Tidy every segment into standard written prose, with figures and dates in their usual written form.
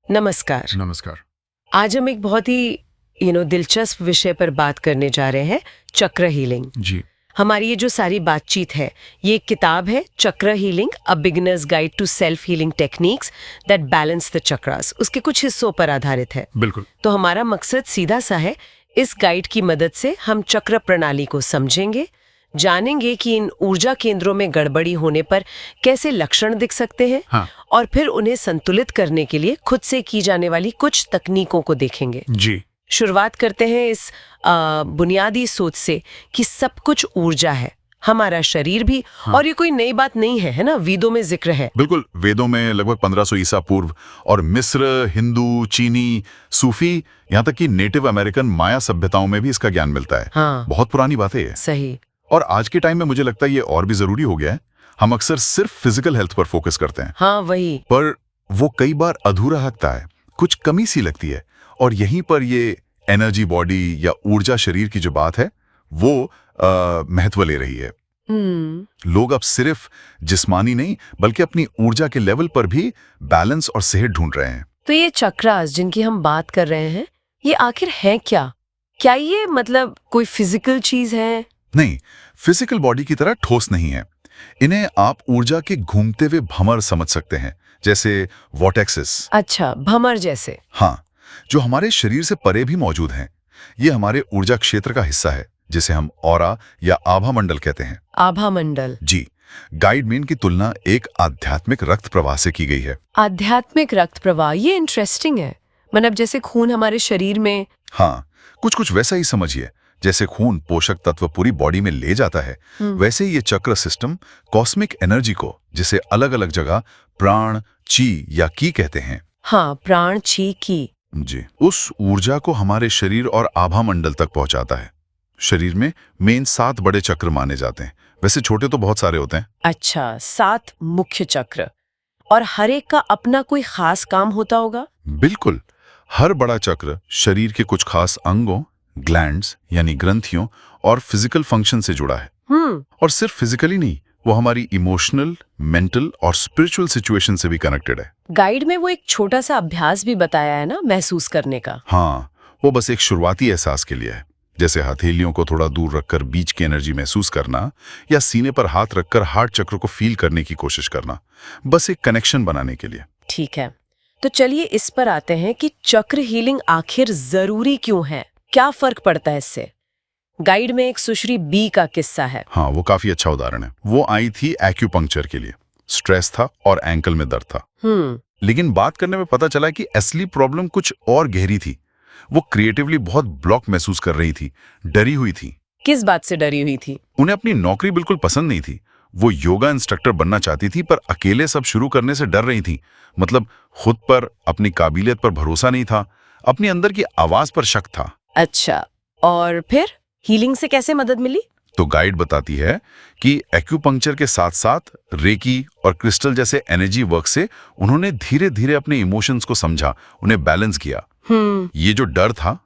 नमस्कार। नमस्कार। आज हम एक बहुत ही दिलचस्प विषय पर बात करने जा रहे हैं, चक्र हीलिंग। जी। हमारी ये जो सारी बातचीत है, ये एक किताब है, chakra healing, a beginner's guide to self healing techniques that balance the chakras. उसके कुछ हिस्सों पर आधारित है। बिल्कुल। तो हमारा मकसद सीधा सा है, इस गाइड की मदद से हम चक्र प्रणाली को समझेंगे, जानेंगे कि इन ऊर्जा केंद्रों में गड़बड़ी होने पर कैसे लक्षण दिख सकते हैं। हाँ। और फिर उन्हें संतुलित करने के लिए खुद से की जाने वाली कुछ तकनीकों को देखेंगे। जी। शुरुआत करते हैं इस बुनियादी सोच से कि सब कुछ ऊर्जा है, हमारा शरीर भी। हाँ। और ये कोई नई बात नहीं है ना, वेदों में जिक्र है। बिल्कुल, वेदों में लगभग 1500 ईसा पूर्व और मिस्र, हिंदू, चीनी, सूफी, यहाँ तक कि नेटिव अमेरिकन माया सभ्यताओं में भी इसका ज्ञान मिलता है। हाँ। बहुत पुरानी बात है ये। सही। और आज के टाइम में मुझे लगता है ये और भी जरूरी हो गया है। हम अक्सर सिर्फ फिजिकल हेल्थ पर फोकस करते हैं। हाँ, वही। पर वो कई बार अधूरा लगता है, कुछ कमी सी लगती है। और यहीं पर ये एनर्जी बॉडी या ऊर्जा शरीर की जो बात है, वो महत्व ले रही है। लोग अब सिर्फ जिस्मानी नहीं बल्कि अपनी ऊर्जा के लेवल पर भी बैलेंस और सेहत ढूंढ रहे हैं। तो ये चक्रास जिनकी हम बात कर रहे हैं, ये आखिर है क्या? क्या ये मतलब कोई फिजिकल चीज है? नहीं, फिजिकल बॉडी की तरह ठोस नहीं है। इन्हें आप ऊर्जा के घूमते हुए भंवर समझ सकते हैं, जैसे वॉर्टेक्सिस। अच्छा, भंवर जैसे। हाँ, जो हमारे शरीर से परे भी मौजूद हैं। ये हमारे ऊर्जा क्षेत्र का हिस्सा है, जिसे हम ऑरा या आभा मंडल कहते हैं। आभा मंडल। जी। गाइड में इनकी तुलना एक आध्यात्मिक रक्त प्रवाह से की गई है। आध्यात्मिक रक्त प्रवाह, ये इंटरेस्टिंग है। मतलब जैसे खून हमारे शरीर में। हाँ, कुछ कुछ वैसा ही समझिए। जैसे खून पोषक तत्व पूरी बॉडी में ले जाता है, वैसे ही ये चक्र सिस्टम कॉस्मिक एनर्जी को, जिसे अलग अलग जगह प्राण, ची या की कहते हैं। हाँ, प्राण, ची, की। जी, उस ऊर्जा को हमारे शरीर और आभा मंडल तक पहुंचाता है। शरीर में मेन 7 बड़े चक्र माने जाते हैं, वैसे छोटे तो बहुत सारे होते हैं। अच्छा, 7 मुख्य चक्र, और हर एक का अपना कोई खास काम होता होगा? बिल्कुल। हर बड़ा चक्र शरीर के कुछ खास अंगों, ग्लैंड्स यानी ग्रंथियों और फिजिकल फंक्शन से जुड़ा है। और सिर्फ फिजिकली नहीं, वो हमारी इमोशनल, मेंटल और स्पिरिचुअल सिचुएशन से भी कनेक्टेड है। गाइड में वो एक छोटा सा अभ्यास भी बताया है ना, महसूस करने का। हाँ, वो बस एक शुरुआती एहसास के लिए है। जैसे हथेलियों को थोड़ा दूर रखकर बीच की एनर्जी महसूस करना, या सीने पर हाथ रखकर हार्ट चक्र को फील करने की कोशिश करना, बस एक कनेक्शन बनाने के लिए। ठीक है, तो चलिए इस पर आते हैं कि चक्र हीलिंग आखिर जरूरी क्यों है, क्या फर्क पड़ता है इससे। गाइड में एक सुश्री बी का किस्सा है। हाँ, वो काफी अच्छा उदाहरण है। वो आई थी एक्यूपंक्चर के लिए। स्ट्रेस था और एंकल में दर्द था। लेकिन बात करने में पता चला कि असली प्रॉब्लम कुछ और गहरी थी। वो क्रिएटिवली बहुत ब्लॉक महसूस कर रही थी, डरी हुई थी। किस बात से डरी हुई थी? उन्हें अपनी नौकरी बिल्कुल पसंद नहीं थी। वो योगा इंस्ट्रक्टर बनना चाहती थी, पर अकेले सब शुरू करने से डर रही थी। मतलब खुद पर, अपनी काबिलियत पर भरोसा नहीं था, अपनी अंदर की आवाज पर शक था। अच्छा, और फिर हीलिंग से कैसे मदद मिली? तो गाइड बताती है कि एक्यूपंक्चर के साथ साथ रेकी और क्रिस्टल जैसे एनर्जी वर्क से उन्होंने धीरे धीरे अपने इमोशंस को समझा, उन्हें बैलेंस किया। ये जो डर था,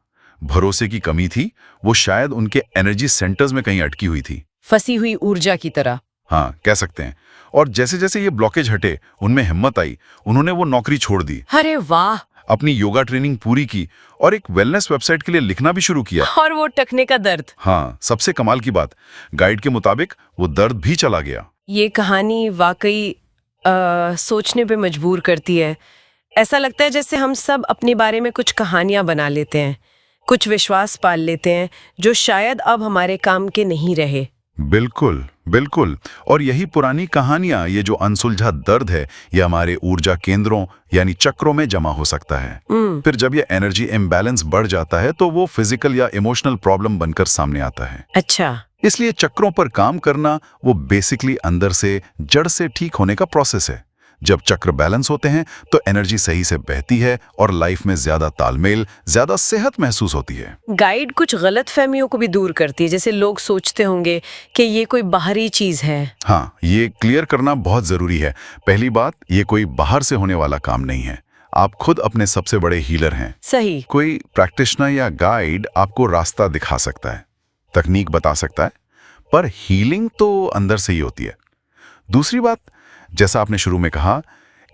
भरोसे की कमी थी, वो शायद उनके एनर्जी सेंटर्स में कहीं अटकी हुई थी, फंसी हुई ऊर्जा की तरह। हाँ, कह सकते हैं। और जैसे जैसे ये ब्लॉकेज हटे, उनमें हिम्मत आई, उन्होंने वो नौकरी छोड़ दी। अरे वाह! अपनी योगा ट्रेनिंग पूरी की और एक वेलनेस वेबसाइट के लिए लिखना भी शुरू किया। और वो टकने का दर्द। हाँ, सबसे कमाल की बात, गाइड के मुताबिक वो दर्द भी चला गया। ये कहानी वाकई सोचने पे मजबूर करती है। ऐसा लगता है जैसे हम सब अपने बारे में कुछ कहानियां बना लेते हैं, कुछ विश्वास पाल लेते हैं जो शायद अब हमारे काम के नहीं रहे। बिल्कुल बिल्कुल। और यही पुरानी कहानियां, ये जो अनसुलझा दर्द है, ये हमारे ऊर्जा केंद्रों यानी चक्रों में जमा हो सकता है। फिर जब ये एनर्जी इम्बैलेंस बढ़ जाता है तो वो फिजिकल या इमोशनल प्रॉब्लम बनकर सामने आता है। अच्छा, इसलिए चक्रों पर काम करना वो बेसिकली अंदर से, जड़ से ठीक होने का प्रोसेस है। जब चक्र बैलेंस होते हैं तो एनर्जी सही से बहती है और लाइफ में ज्यादा तालमेल, ज्यादा सेहत महसूस होती है। गाइड कुछ गलत फहमियों को भी दूर करती है, जैसे लोग सोचते होंगे कि ये कोई बाहरी चीज है। हाँ, ये क्लियर करना बहुत जरूरी है। पहली बात, ये कोई बाहर से होने वाला काम नहीं है। आप खुद अपने सबसे बड़े हीलर हैं। सही। कोई प्रैक्टिशनर या गाइड आपको रास्ता दिखा सकता है, तकनीक बता सकता है, पर हीलिंग तो अंदर से ही होती है। दूसरी बात, जैसा आपने शुरू में कहा,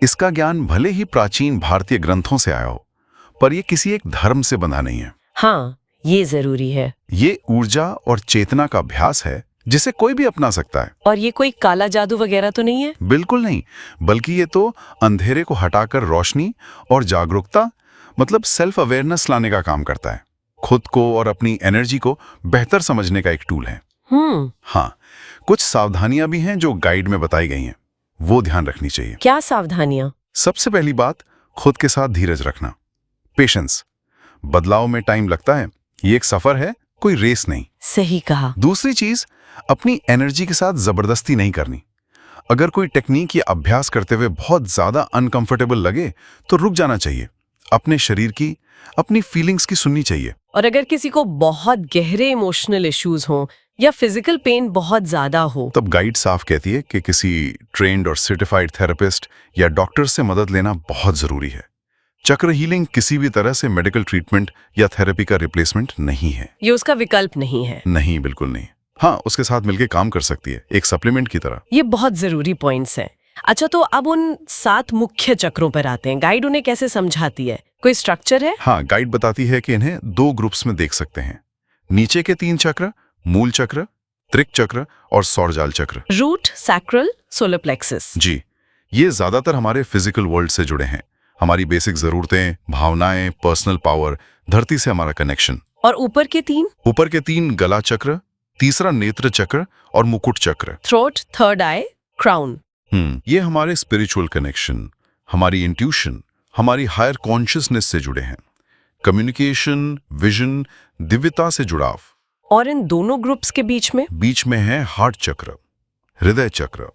इसका ज्ञान भले ही प्राचीन भारतीय ग्रंथों से आया हो, पर यह किसी एक धर्म से बंधा नहीं है। हाँ, ये जरूरी है। ये ऊर्जा और चेतना का अभ्यास है जिसे कोई भी अपना सकता है। और ये कोई काला जादू वगैरह तो नहीं है? बिल्कुल नहीं, बल्कि ये तो अंधेरे को हटाकर रोशनी और जागरूकता मतलब सेल्फ अवेयरनेस लाने का काम करता है। खुद को और अपनी एनर्जी को बेहतर समझने का एक टूल है। हाँ, कुछ सावधानियां भी हैं जो गाइड में बताई गई हैं, वो ध्यान रखनी चाहिए। क्या सावधानियां? सबसे पहली बात, खुद के साथ धीरज रखना, पेशेंस। बदलाव में टाइम लगता है, ये एक सफर है, कोई रेस नहीं। सही कहा। दूसरी चीज, अपनी एनर्जी के साथ जबरदस्ती नहीं करनी। अगर कोई टेक्निक या अभ्यास करते हुए बहुत ज्यादा अनकंफर्टेबल लगे तो रुक जाना चाहिए। अपने शरीर की, अपनी फीलिंग्स की सुननी चाहिए। और अगर किसी को बहुत गहरे इमोशनल इश्यूज हों या फिजिकल पेन बहुत ज्यादा हो, तब गाइड साफ कहती है कि किसी ट्रेन्ड और सर्टिफाइड थेरेपिस्ट या डॉक्टर से मदद लेना बहुत जरूरी है। चक्र हीलिंग किसी भी तरह से मेडिकल ट्रीटमेंट या थेरेपी का रिप्लेसमेंट नहीं है। ये उसका विकल्प नहीं है। नहीं, बिल्कुल नहीं। हाँ, उसके साथ मिलकर काम कर सकती है, एक सप्लीमेंट की तरह। ये बहुत जरूरी पॉइंट्स हैं। अच्छा, तो अब उन 7 मुख्य चक्रों पर आते हैं। गाइड उन्हें कैसे समझाती है? कोई स्ट्रक्चर है? हाँ, गाइड बताती है कि इन्हें 2 ग्रुप्स में देख सकते हैं। नीचे के 3 चक्र, मूल चक्र, त्रिक चक्र और सौरजाल चक्र। Root, sacral, solar plexus. जी, ये ज्यादातर हमारे फिजिकल वर्ल्ड से जुड़े हैं। हमारी बेसिक जरूरतें, भावनाएं, पर्सनल पावर, धरती से हमारा कनेक्शन। और ऊपर के 3? ऊपर के 3 गला चक्र, तीसरा नेत्र चक्र और मुकुट चक्र। थ्रोट, थर्ड आई, क्राउन। ये हमारे स्पिरिचुअल कनेक्शन, हमारी इंट्यूशन, हमारी हायर कॉन्शियसनेस से जुड़े हैं। कम्युनिकेशन, विजन, दिव्यता से जुड़ाव। और इन दोनों ग्रुप्स के बीच में है हार्ट चक्र, हृदय चक्र।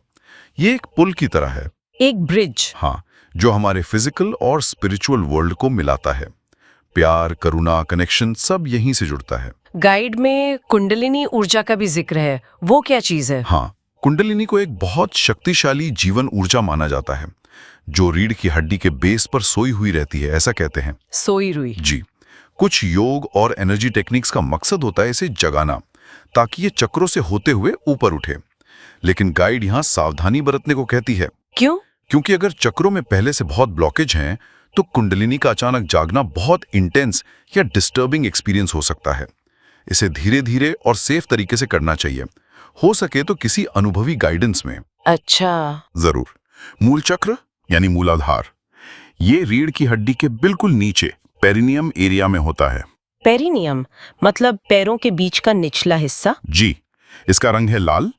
ये एक पुल की तरह है, एक ब्रिज। हाँ, जो हमारे फिजिकल और स्पिरिचुअल वर्ल्ड को मिलाता है। प्यार, करुणा, कनेक्शन सब यहीं से जुड़ता है। गाइड में कुंडलिनी ऊर्जा का भी जिक्र है, वो क्या चीज है? हाँ, कुंडलिनी को एक बहुत शक्तिशाली जीवन ऊर्जा माना जाता है, जो रीढ़ की हड्डी के बेस पर सोई हुई रहती है, ऐसा कहते हैं। सोई रुई। जी, कुछ योग और एनर्जी टेक्निक्स का मकसद होता है इसे जगाना, ताकि ये चक्रों से होते हुए ऊपर उठे। लेकिन गाइड यहाँ सावधानी बरतने को कहती है। क्यों? क्योंकि अगर चक्रों में पहले से बहुत ब्लॉकेज हैं, तो कुंडलिनी का अचानक जागना बहुत इंटेंस या डिस्टर्बिंग एक्सपीरियंस हो सकता है। इसे धीरे धीरे और सेफ तरीके से करना चाहिए, हो सके तो किसी अनुभवी गाइडेंस में। अच्छा। जरूर। मूल चक्र यानी मूलाधार, ये रीढ़ की हड्डी के बिल्कुल नीचे पेरिनियम एरिया में होता है। पेरिनियम मतलब पैरों के बीच का निचला हिस्सा? जी, इसका रंग है लाल,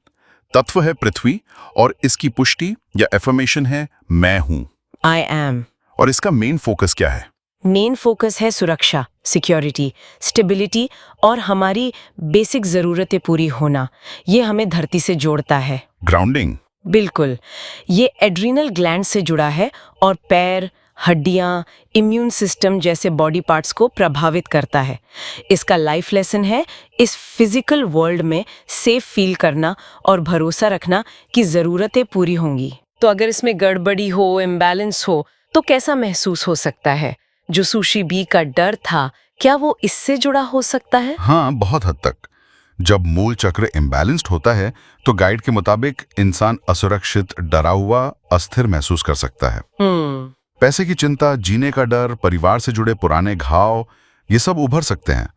तत्व है पृथ्वी और इसकी पुष्टि या एफर्मेशन है मैं हूं। I am. और इसका मेन फोकस क्या है? मेन फोकस है सुरक्षा, सिक्योरिटी, स्टेबिलिटी और हमारी बेसिक जरूरतें पूरी होना। ये हमें धरती से जोड़ता है। ग्राउंडिंग। बिल्कुल। ये एड्रीनल ग्लैंड से जुड़ा है और पैर, हड्डियां, इम्यून सिस्टम जैसे बॉडी पार्ट्स को प्रभावित करता है। इसका लाइफ लेसन है इस फिजिकल वर्ल्ड में सेफ फील करना और भरोसा रखना कि जरूरतें पूरी होंगी। तो अगर इसमें गड़बड़ी हो, इम्बैलेंस हो, तो कैसा महसूस हो सकता है? जो सुशी बी का डर था, क्या वो इससे जुड़ा हो सकता है? हाँ, बहुत हद तक। जब मूल चक्र इम्बैलेंस्ड होता है तो गाइड के मुताबिक इंसान असुरक्षित, डरा हुआ, अस्थिर महसूस कर सकता है। पैसे की चिंता, जीने का डर, परिवार से जुड़े पुराने घाव, ये सब उभर सकते हैं।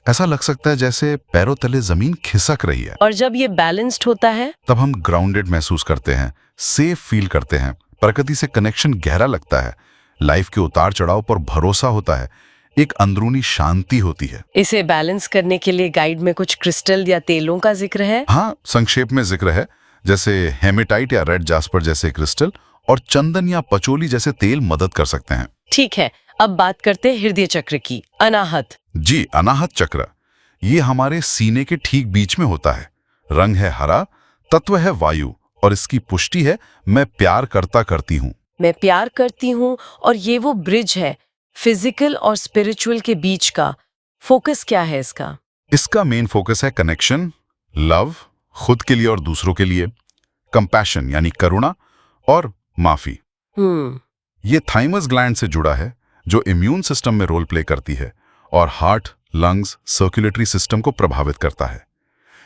ऐसा लग सकता है जैसे पैरों तले जमीन खिसक रही है। और जब ये बैलेंस्ड होता है, तब हम ग्राउंडेड महसूस करते हैं, सेफ फील करते हैं, प्रकृति से कनेक्शन गहरा लगता है, लाइफ के उतार चढ़ाव पर भरोसा होता है, एक अंदरूनी शांति होती है। इसे बैलेंस करने के लिए गाइड में कुछ क्रिस्टल या तेलों का जिक्र है? हाँ, संक्षेप में जिक्र है, जैसे हेमेटाइट या रेड जास्पर जैसे क्रिस्टल और चंदन या पचोली जैसे तेल मदद कर सकते हैं। ठीक है, अब बात करते हैं हृदय चक्र की, अनाहत। जी, अनाहत चक्र, ये हमारे सीने के ठीक बीच में होता है। रंग है हरा, तत्व है वायु और इसकी पुष्टि है मैं प्यार करता करती हूँ। मैं प्यार करती हूँ, और ये वो ब्रिज है फिजिकल और स्पिरिचुअल के बीच का। फोकस क्या है इसका? इसका मेन फोकस है कनेक्शन, लव, खुद के लिए और दूसरों के लिए, कंपैशन यानी करुणा और माफी। ये थाइमस ग्लैंड से जुड़ा है जो इम्यून सिस्टम में रोल प्ले करती है और हार्ट, लंग्स, सर्कुलेटरी सिस्टम को प्रभावित करता है।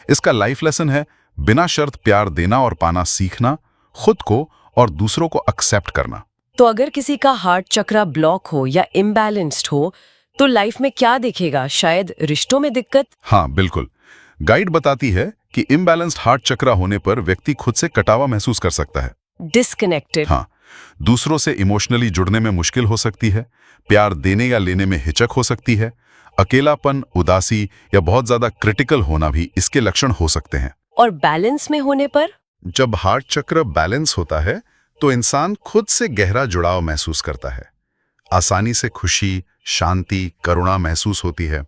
इसका लाइफ लेसन है बिना शर्त प्यार देना और पाना सीखना, खुद को और दूसरों को एक्सेप्ट करना। तो अगर किसी का हार्ट चक्र ब्लॉक हो या इम्बैलेंस्ड हो तो लाइफ में क्या दिखेगा? शायद रिश्तों में दिक्कत। हाँ बिल्कुल। गाइड बताती है कि इम्बैलेंस्ड हार्ट चक्र होने पर व्यक्ति खुद से कटावा महसूस कर सकता है, डिस्कनेक्टेड। हाँ, दूसरों से इमोशनली जुड़ने में मुश्किल हो सकती है, प्यार देने या लेने में हिचक हो सकती है, अकेलापन, उदासी या बहुत ज्यादा क्रिटिकल होना भी इसके लक्षण हो सकते हैं। और बैलेंस में होने पर? जब हार्ट चक्र बैलेंस होता है तो इंसान खुद से गहरा जुड़ाव महसूस करता है, आसानी से खुशी, शांति, करुणा महसूस होती है,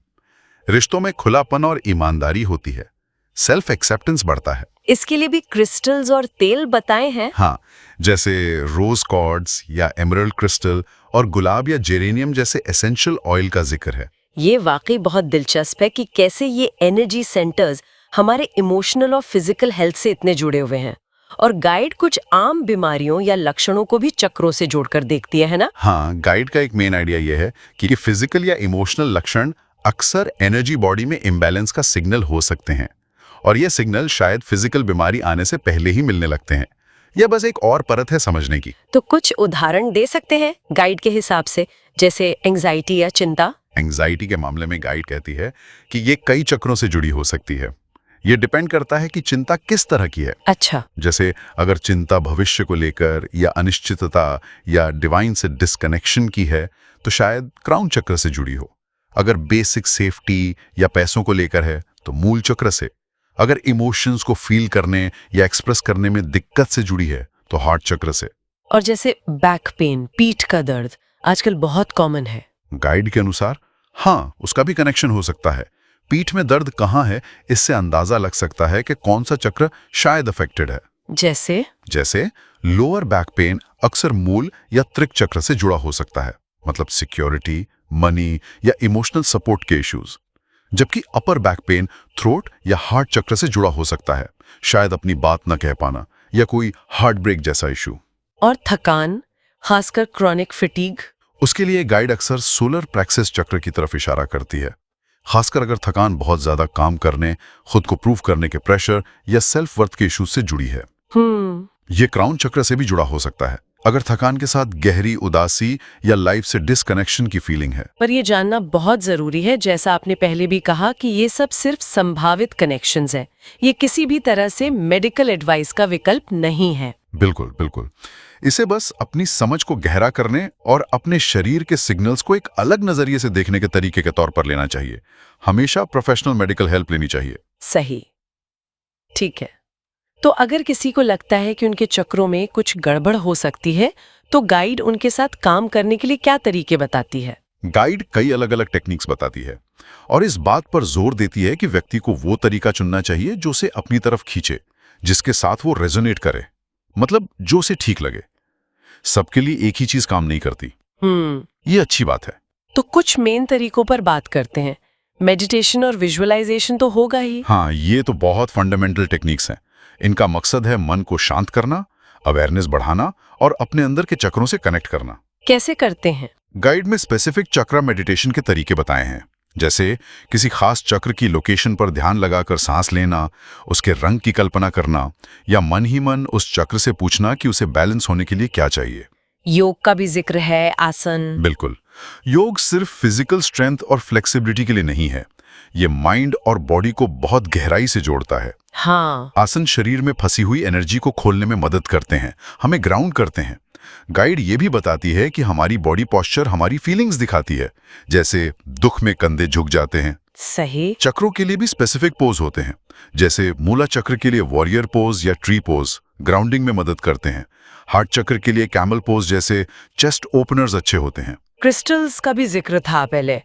रिश्तों में खुलापन और ईमानदारी होती है, सेल्फ एक्सेप्टेंस बढ़ता है। इसके लिए भी क्रिस्टल्स और तेल बताए हैं? हाँ, जैसे रोज कॉर्ड्स या एमरल्ड क्रिस्टल और गुलाब या जेरेनियम जैसे एसेंशियल ऑयल का जिक्र है। ये वाकई बहुत दिलचस्प है कि कैसे ये एनर्जी सेंटर्स हमारे इमोशनल और फिजिकल हेल्थ से इतने जुड़े हुए हैं। और गाइड कुछ आम बीमारियों या लक्षणों को भी चक्रों से जोड़कर देखती है ना? हाँ, गाइड का एक मेन आइडिया यह है कि फिजिकल या इमोशनल लक्षण अक्सर एनर्जी बॉडी में इम्बैलेंस का सिग्नल हो सकते हैं, और ये सिग्नल शायद फिजिकल बीमारी आने से पहले ही मिलने लगते हैं। यह बस एक और परत है समझने की। तो कुछ उदाहरण दे सकते हैं गाइड के हिसाब से, जैसे एंजाइटी या चिंता? एंजाइटी के मामले में गाइड कहती है कि ये कई चक्रों से जुड़ी हो सकती है। ये डिपेंड करता है कि चिंता किस तरह की है। अच्छा। जैसे अगर चिंता भविष्य को लेकर या अनिश्चितता या डिवाइन से डिस्कनेक्शन की है तो शायद क्राउन चक्र से जुड़ी हो। अगर बेसिक सेफ्टी या पैसों को लेकर है तो मूल चक्र से। अगर इमोशंस को फील करने या एक्सप्रेस करने में दिक्कत से जुड़ी है तो हार्ट चक्र से। और जैसे बैक पेन, पीठ का दर्द आजकल बहुत कॉमन है। गाइड के अनुसार हाँ, उसका भी कनेक्शन हो सकता है। पीठ में दर्द कहाँ है, इससे अंदाजा लग सकता है कि कौन सा चक्र शायद अफेक्टेड है। जैसे लोअर बैक पेन अक्सर मूल या त्रिक चक्र से जुड़ा हो सकता है, मतलब सिक्योरिटी, मनी या इमोशनल सपोर्ट के इश्यूज। जबकि अपर बैक पेन थ्रोट या हार्ट चक्र से जुड़ा हो सकता है, शायद अपनी बात न कह पाना या कोई हार्ट ब्रेक जैसा इशू। और थकान, खासकर क्रॉनिक फिटीग? उसके लिए गाइड अक्सर सोलर प्लेक्सस चक्र की तरफ इशारा करती है, खासकर अगर थकान बहुत ज्यादा काम करने, खुद को प्रूव करने के प्रेशर या सेल्फ वर्थ के इश्यूज से जुड़ी है। ये क्राउन चक्र से भी जुड़ा हो सकता है, अगर थकान के साथ गहरी उदासी या लाइफ से डिस्कनेक्शन की फीलिंग है। पर ये जानना बहुत जरूरी है, जैसा आपने पहले भी कहा, कि ये सब सिर्फ संभावित कनेक्शंस हैं। ये किसी भी तरह से मेडिकल एडवाइस का विकल्प नहीं है। बिल्कुल बिल्कुल। इसे बस अपनी समझ को गहरा करने और अपने शरीर के सिग्नल्स को एक अलग नजरिए से देखने के तरीके के तौर पर लेना चाहिए। हमेशा प्रोफेशनल मेडिकल हेल्प लेनी चाहिए। सही, ठीक है। तो अगर किसी को लगता है कि उनके चक्रों में कुछ गड़बड़ हो सकती है तो गाइड उनके साथ काम करने के लिए क्या तरीके बताती है? गाइड कई अलग अलग टेक्निक्स बताती है और इस बात पर जोर देती है कि व्यक्ति को वो तरीका चुनना चाहिए जो उसे अपनी तरफ खींचे, जिसके साथ वो रेजोनेट करे, मतलब जो उसे ठीक लगे। सबके लिए एक ही चीज काम नहीं करती। ये अच्छी बात है। तो कुछ मेन तरीकों पर बात करते हैं। मेडिटेशन और विजुअलाइजेशन तो होगा ही। हाँ, ये तो बहुत फंडामेंटल टेक्निक्स हैं। इनका मकसद है मन को शांत करना, अवेयरनेस बढ़ाना और अपने अंदर के चक्रों से कनेक्ट करना। कैसे करते हैं? गाइड में स्पेसिफिक चक्र मेडिटेशन के तरीके बताए हैं, जैसे किसी खास चक्र की लोकेशन पर ध्यान लगाकर सांस लेना, उसके रंग की कल्पना करना या मन ही मन उस चक्र से पूछना कि उसे बैलेंस होने के लिए क्या चाहिए। योग का भी जिक्र है, आसन? बिल्कुल। योग सिर्फ फिजिकल स्ट्रेंथ और फ्लेक्सिबिलिटी के लिए नहीं है, ये माइंड और बॉडी को बहुत गहराई से जोड़ता है। हाँ। आसन शरीर में फंसी हुई एनर्जी को खोलने में मदद करते हैं, हमें ग्राउंड करते हैं। गाइड ये भी बताती है कि हमारी बॉडी पोस्चर हमारी फीलिंग्स दिखाती है, जैसे दुख में कंधे झुक जाते हैं। सही। चक्रों के लिए भी स्पेसिफिक पोज होते हैं, जैसे मूला चक्र के लिए वॉरियर पोज या ट्री पोज ग्राउंडिंग में मदद करते हैं। हार्ट चक्र के लिए कैमल पोज जैसे चेस्ट ओपनर्स अच्छे होते हैं। क्रिस्टल्स का भी जिक्र था पहले,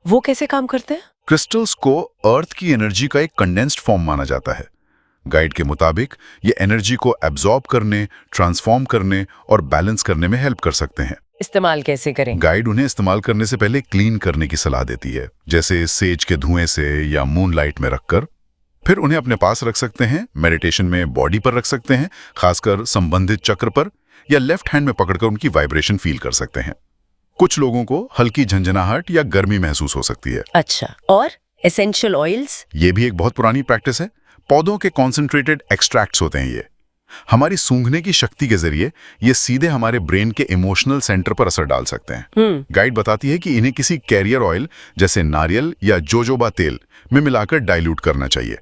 वो कैसे काम करते हैं? क्रिस्टल्स को अर्थ की एनर्जी का एक कंडेंस्ड फॉर्म माना जाता है। गाइड के मुताबिक ये एनर्जी को एब्जॉर्ब करने, ट्रांसफॉर्म करने और बैलेंस करने में हेल्प कर सकते हैं। इस्तेमाल कैसे करें? गाइड उन्हें इस्तेमाल करने से पहले क्लीन करने की सलाह देती है, जैसे सेज के धुएं से या मूनलाइट में रखकर। फिर उन्हें अपने पास रख सकते हैं, मेडिटेशन में बॉडी पर रख सकते हैं, खासकर संबंधित चक्र पर, या लेफ्ट हैंड में पकड़कर उनकी वाइब्रेशन फील कर सकते हैं। कुछ लोगों को हल्की झंझनाहट या गर्मी महसूस हो सकती है। अच्छा, और एसेंशियल ऑयल्स? ये भी एक बहुत पुरानी प्रैक्टिस है। पौधों के कॉन्सेंट्रेटेड एक्सट्रैक्ट्स होते हैं ये, हमारी सूंघने की शक्ति के जरिए ये सीधे हमारे ब्रेन के इमोशनल सेंटर पर असर डाल सकते हैं। गाइड बताती है कि इन्हें किसी कैरियर ऑयल जैसे नारियल या जोजोबा तेल में मिलाकर डाइल्यूट करना चाहिए।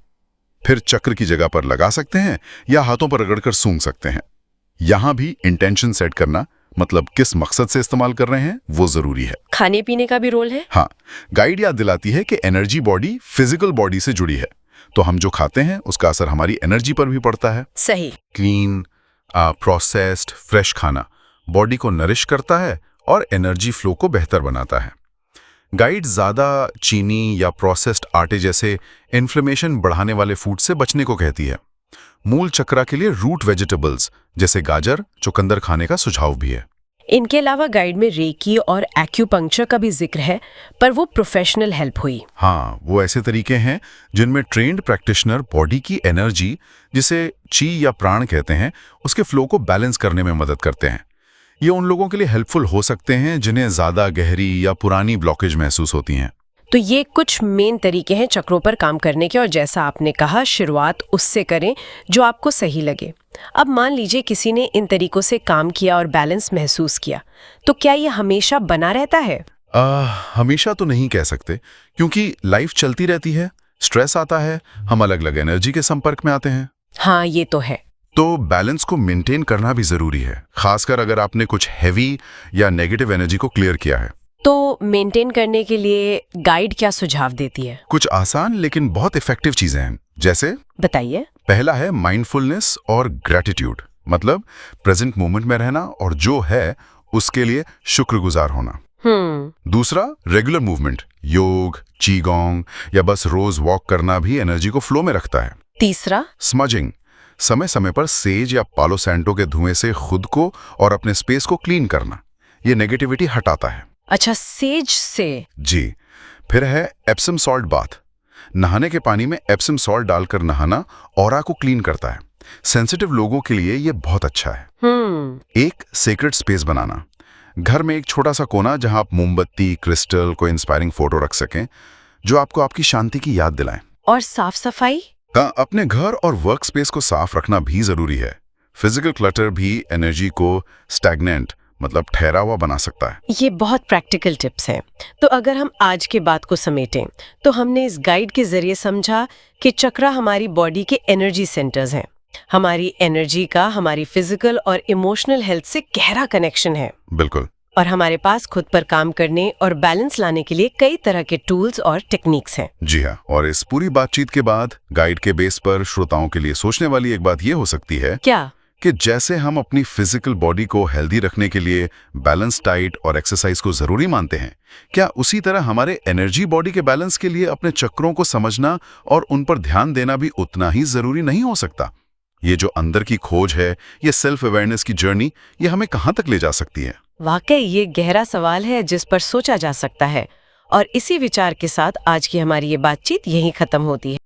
फिर चक्र की जगह पर लगा सकते हैं या हाथों पर रगड़कर सूंघ सकते हैं। यहां भी इंटेंशन सेट करना, मतलब किस मकसद से इस्तेमाल कर रहे हैं, वो जरूरी है। खाने पीने का भी रोल है? हाँ, गाइड याद दिलाती है कि एनर्जी बॉडी फिजिकल बॉडी से जुड़ी है, तो हम जो खाते हैं उसका असर हमारी एनर्जी पर भी पड़ता है। सही। क्लीन, प्रोसेस्ड, फ्रेश खाना बॉडी को नरिश करता है और एनर्जी फ्लो को बेहतर बनाता है। गाइड ज्यादा चीनी या प्रोसेस्ड आटे जैसे इन्फ्लेमेशन बढ़ाने वाले फूड से बचने को कहती है। मूल चक्रा के लिए रूट वेजिटेबल्स जैसे गाजर, चुकंदर खाने का सुझाव भी है। इनके अलावा गाइड में रेकी और एक्यूपंक्चर का भी जिक्र है, पर वो प्रोफेशनल हेल्प हुई। हाँ, वो ऐसे तरीके हैं जिनमें ट्रेन्ड प्रैक्टिशनर बॉडी की एनर्जी, जिसे ची या प्राण कहते हैं, उसके फ्लो को बैलेंस करने में मदद करते हैं। ये उन लोगों के लिए हेल्पफुल हो सकते हैं जिन्हें ज्यादा गहरी या पुरानी ब्लॉकेज महसूस होती हैं। तो ये कुछ मेन तरीके हैं चक्रों पर काम करने के, और जैसा आपने कहा, शुरुआत उससे करें जो आपको सही लगे। अब मान लीजिए किसी ने इन तरीकों से काम किया और बैलेंस महसूस किया, तो क्या ये हमेशा बना रहता है? हमेशा तो नहीं कह सकते, क्योंकि लाइफ चलती रहती है, स्ट्रेस आता है, हम अलग अलग एनर्जी के संपर्क में आते हैं। हाँ, ये तो है। तो बैलेंस को मेंटेन करना भी जरूरी है, खासकर अगर आपने कुछ हैवी या नेगेटिव एनर्जी को क्लियर किया है। तो मेंटेन करने के लिए गाइड क्या सुझाव देती है? कुछ आसान लेकिन बहुत इफेक्टिव चीजें हैं, जैसे बताइए। पहला है माइंडफुलनेस और ग्रैटिट्यूड, मतलब प्रेजेंट मोमेंट में रहना और जो है उसके लिए शुक्रगुजार होना। दूसरा, रेगुलर मूवमेंट, योग, चीगोंग या बस रोज वॉक करना भी एनर्जी को फ्लो में रखता है। तीसरा, स्मजिंग, समय समय पर सेज या पालो सैंटो के धुएं से खुद को और अपने स्पेस को क्लीन करना, ये नेगेटिविटी हटाता है। अच्छा, सेज से? जी। फिर है एप्सम सॉल्ट बाथ, नहाने के पानी में एप्सम सॉल्ट डालकर नहाना ऑरा को क्लीन करता है। सेंसिटिव लोगों के लिए ये बहुत अच्छा है। एक सेक्रेट स्पेस बनाना, घर में एक छोटा सा कोना जहां आप मोमबत्ती, क्रिस्टल, कोई इंस्पायरिंग फोटो रख सकें जो आपको आपकी शांति की याद दिलाएं। और साफ सफाई? अपने घर और वर्क स्पेस को साफ रखना भी जरूरी है। फिजिकल क्लटर भी एनर्जी को स्टैग्नेंट, मतलब ठहरा हुआ बना सकता है। ये बहुत प्रैक्टिकल टिप्स हैं। तो अगर हम आज के बात को समेटें, तो हमने इस गाइड के जरिए समझा कि चक्रा हमारी बॉडी के एनर्जी सेंटर्स हैं। हमारी एनर्जी का हमारी फिजिकल और इमोशनल हेल्थ से गहरा कनेक्शन है। बिल्कुल। और हमारे पास खुद पर काम करने और बैलेंस लाने के लिए कई तरह के टूल्स और टेक्निक्स हैं। जी हाँ, और इस पूरी बातचीत के बाद गाइड के बेस पर श्रोताओं के लिए सोचने वाली एक बात ये हो सकती है क्या? कि जैसे हम अपनी फिजिकल बॉडी को हेल्दी रखने के लिए बैलेंस डाइट और एक्सरसाइज को जरूरी मानते हैं, क्या उसी तरह हमारे एनर्जी बॉडी के बैलेंस के लिए अपने चक्रों को समझना और उन पर ध्यान देना भी उतना ही जरूरी नहीं हो सकता? ये जो अंदर की खोज है, ये सेल्फ अवेयरनेस की जर्नी, ये हमें कहाँ तक ले जा सकती है? वाकई ये गहरा सवाल है जिस पर सोचा जा सकता है। और इसी विचार के साथ आज की हमारी ये बातचीत यहीं खत्म होती है।